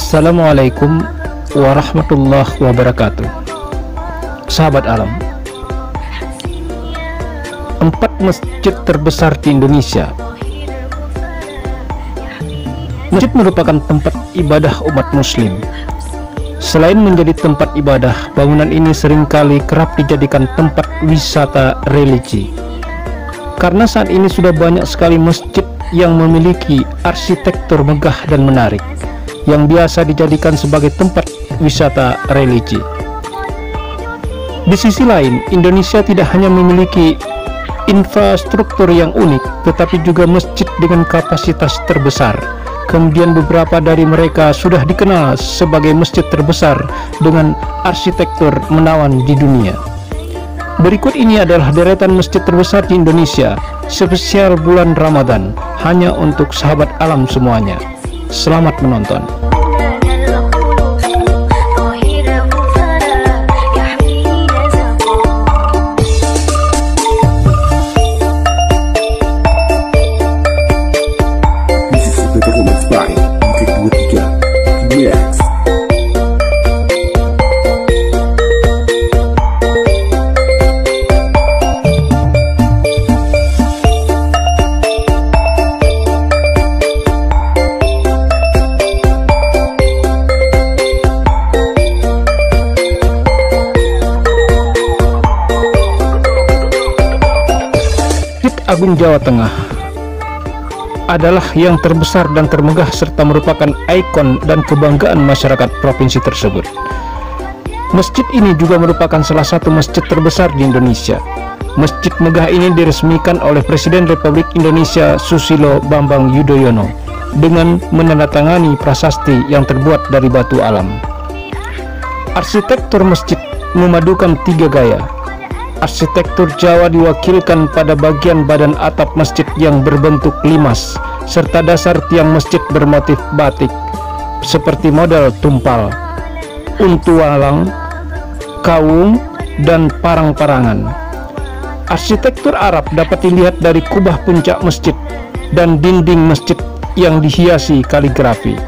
Assalamualaikum warahmatullahi wabarakatuh. Sahabat alam, 4 masjid terbesar di Indonesia. Masjid merupakan tempat ibadah umat muslim. Selain menjadi tempat ibadah, bangunan ini seringkali kerap dijadikan tempat wisata religi. Karena saat ini sudah banyak sekali masjid yang memiliki arsitektur megah dan menarik, yang biasa dijadikan sebagai tempat wisata religi. Di sisi lain, Indonesia tidak hanya memiliki infrastruktur yang unik, tetapi juga masjid dengan kapasitas terbesar. Kemudian beberapa dari mereka sudah dikenal sebagai masjid terbesar dengan arsitektur menawan di dunia. Berikut ini adalah deretan masjid terbesar di Indonesia spesial bulan Ramadan, hanya untuk sahabat alam semuanya. Selamat menonton. Agung Jawa Tengah adalah yang terbesar dan termegah serta merupakan ikon dan kebanggaan masyarakat provinsi tersebut. Masjid ini juga merupakan salah satu masjid terbesar di Indonesia. Masjid megah ini diresmikan oleh Presiden Republik Indonesia Susilo Bambang Yudhoyono dengan menandatangani prasasti yang terbuat dari batu alam. Arsitektur masjid memadukan 3 gaya. Arsitektur Jawa diwakilkan pada bagian badan atap masjid yang berbentuk limas, serta dasar tiang masjid bermotif batik seperti model tumpal, untu walang, kawung, dan parang-parangan. Arsitektur Arab dapat dilihat dari kubah puncak masjid dan dinding masjid yang dihiasi kaligrafi.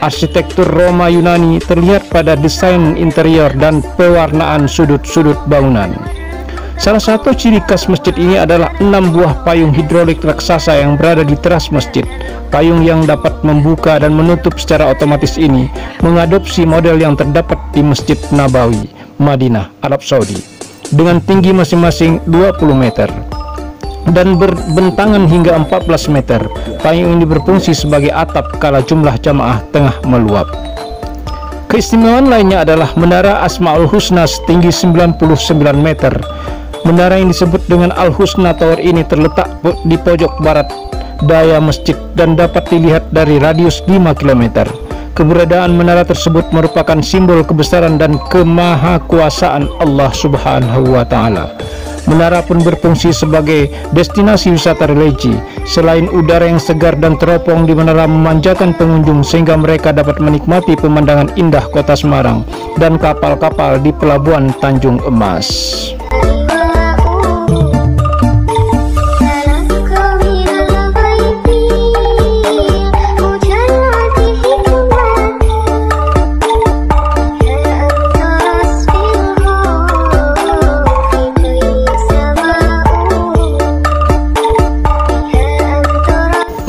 Arsitektur Roma Yunani terlihat pada desain interior dan pewarnaan sudut-sudut bangunan. Salah satu ciri khas masjid ini adalah 6 buah payung hidrolik raksasa yang berada di teras masjid. Payung yang dapat membuka dan menutup secara otomatis ini mengadopsi model yang terdapat di Masjid Nabawi, Madinah, Arab Saudi, dengan tinggi masing-masing 20 meter dan berbentangan hingga 14 meter. Payung ini berfungsi sebagai atap kala jumlah jamaah tengah meluap. Keistimewaan lainnya adalah Menara Asmaul Husna setinggi 99 meter. Menara yang disebut dengan Al-Husna Tower ini terletak di pojok barat daya masjid dan dapat dilihat dari radius 5 km. Keberadaan menara tersebut merupakan simbol kebesaran dan kemahakuasaan Allah Subhanahu wa Ta'ala. Menara pun berfungsi sebagai destinasi wisata religi. Selain udara yang segar dan teropong di menara memanjakan pengunjung sehingga mereka dapat menikmati pemandangan indah kota Semarang dan kapal-kapal di pelabuhan Tanjung Emas.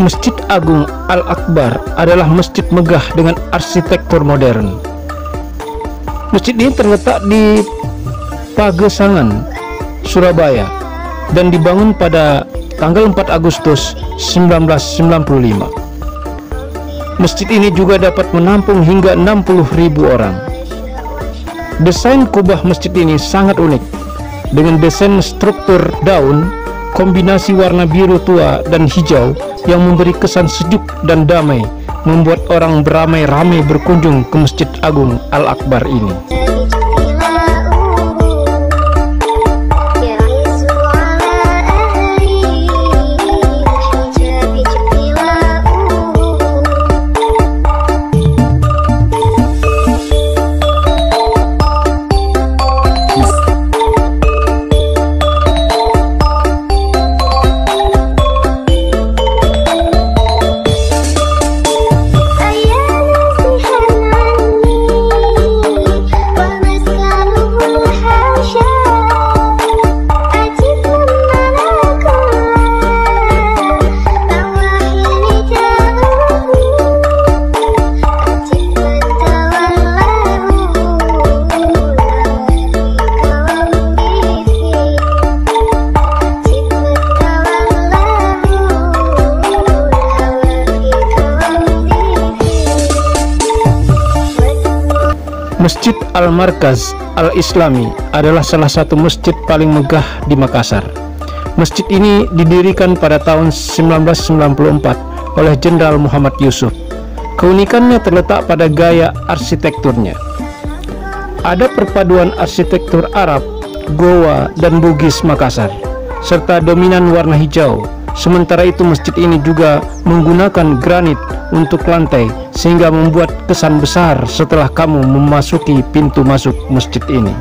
Masjid Agung Al-Akbar adalah masjid megah dengan arsitektur modern. Masjid ini terletak di Pagesangan, Surabaya, dan dibangun pada tanggal 4 Agustus 1995. Masjid ini juga dapat menampung hingga 60.000 orang. Desain kubah masjid ini sangat unik, dengan desain struktur daun, kombinasi warna biru tua dan hijau yang memberi kesan sejuk dan damai, membuat orang beramai-ramai berkunjung ke Masjid Agung Al-Akbar ini. Masjid Al-Markaz Al-Islami adalah salah satu masjid paling megah di Makassar. Masjid ini didirikan pada tahun 1994 oleh Jenderal Muhammad Yusuf. Keunikannya terletak pada gaya arsitekturnya. Ada perpaduan arsitektur Arab, Goa, dan Bugis Makassar, serta dominan warna hijau. Sementara itu masjid ini juga menggunakan granit untuk lantai, sehingga membuat kesan besar setelah kamu memasuki pintu masuk masjid ini.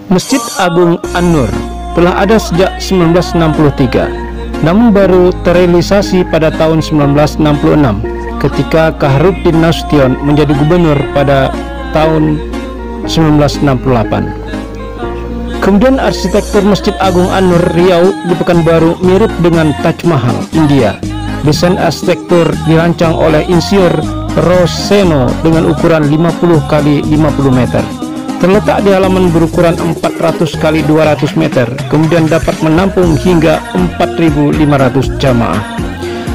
Masjid Agung An-Nur telah ada sejak 1963, namun baru terrealisasi pada tahun 1966 ketika Khairuddin Nasution menjadi gubernur pada tahun 1968. Kemudian arsitektur Masjid Agung An-Nur Riau di Pekanbaru mirip dengan Taj Mahal, India. Desain arsitektur dirancang oleh insinyur Roseno dengan ukuran 50 x 50 meter. Terletak di halaman berukuran 400 x 200 meter, kemudian dapat menampung hingga 4.500 jamaah.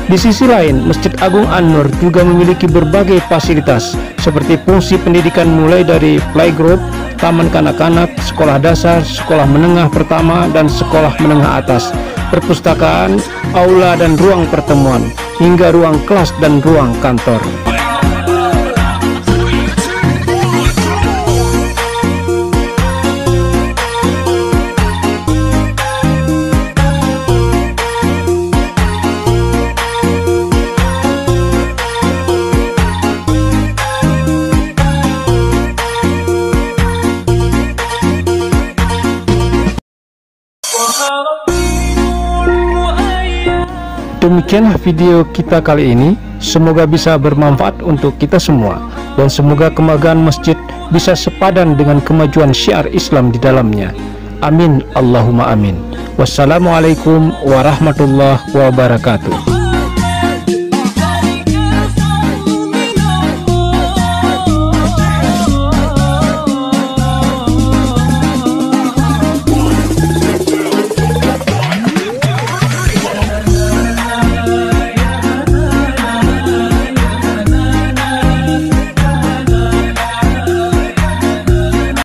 Di sisi lain, Masjid Agung An-Nur juga memiliki berbagai fasilitas seperti fungsi pendidikan mulai dari playgroup, taman kanak-kanak, sekolah dasar, sekolah menengah pertama, dan sekolah menengah atas, perpustakaan, aula dan ruang pertemuan, hingga ruang kelas dan ruang kantor. Demikianlah video kita kali ini. Semoga bisa bermanfaat untuk kita semua, dan semoga kemegahan masjid bisa sepadan dengan kemajuan syiar Islam di dalamnya. Amin Allahumma amin. Wassalamualaikum warahmatullahi wabarakatuh.